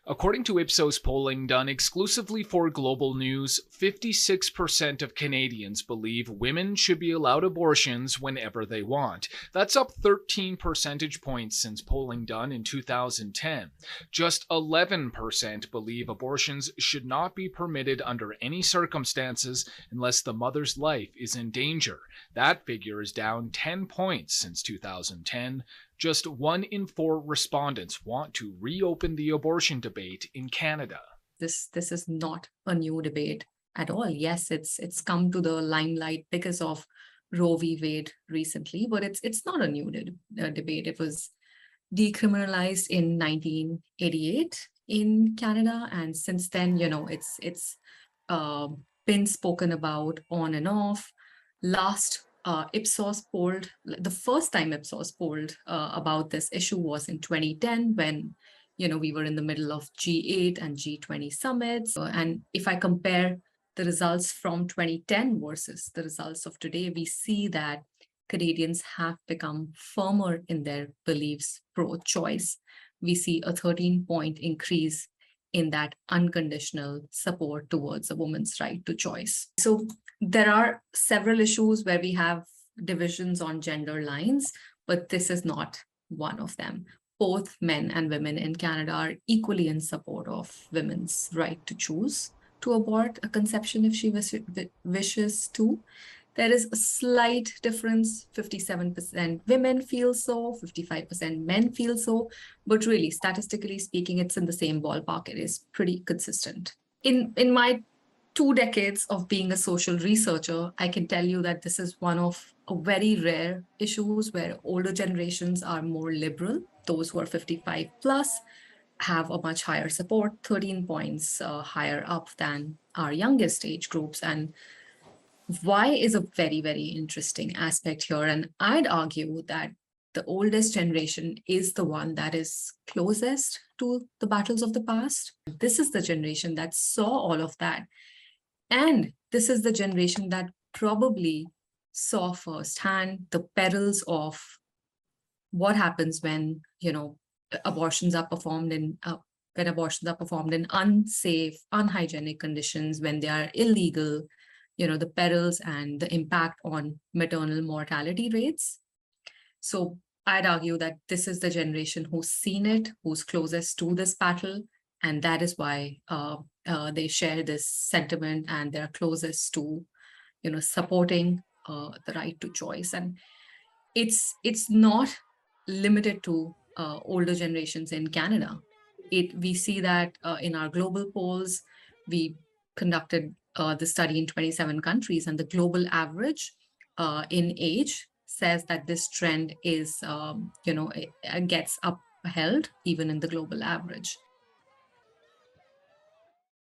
According to Ipsos polling done exclusively for Global News, 56% of Canadians believe women should be allowed abortions whenever they want. That's up 13 percentage points since polling done in 2010. Just 11% believe abortions should not be permitted under any circumstances unless the mother's life is in danger. That figure is down 10 points since 2010. Just 1 in 4 respondents want to reopen the abortion debate in Canada. This is not a new debate at all. Yes, it's come to the limelight because of Roe v. Wade recently, but it's not a new debate. It was decriminalized in 1988 in Canada, and since then, it's uh, been spoken about on and off. Last Ipsos polled, the first time Ipsos polled about this issue was in 2010 when, we were in the middle of G8 and G20 summits. And if I compare the results from 2010 versus the results of today, we see that Canadians have become firmer in their beliefs pro-choice. We see a 13-point increase in that unconditional support towards a woman's right to choice. So there are several issues where we have divisions on gender lines, but this is not one of them. Both men and women in Canada are equally in support of women's right to choose to abort a conception if she wishes to. There is a slight difference. 57% women feel so, 55% men feel so, but really, statistically speaking, it's in the same ballpark. It is pretty consistent. In my 2 decades of being a social researcher, I can tell you that this is one of a very rare issues where older generations are more liberal. Those who are 55 plus have a much higher support, 13 points higher up than our youngest age groups. And why is a very, very interesting aspect here. And I'd argue that the oldest generation is the one that is closest to the battles of the past. This is the generation that saw all of that. And this is the generation that probably saw firsthand the perils of what happens when, abortions are performed in unsafe, unhygienic conditions, when they are illegal, the perils and the impact on maternal mortality rates. So I'd argue that this is the generation who's seen it, who's closest to this battle, and that is why they share this sentiment and they're closest to, supporting the right to choice. And it's not limited to older generations in Canada. We see that in our global polls. We conducted the study in 27 countries, and the global average in age says that this trend is, it gets upheld even in the global average.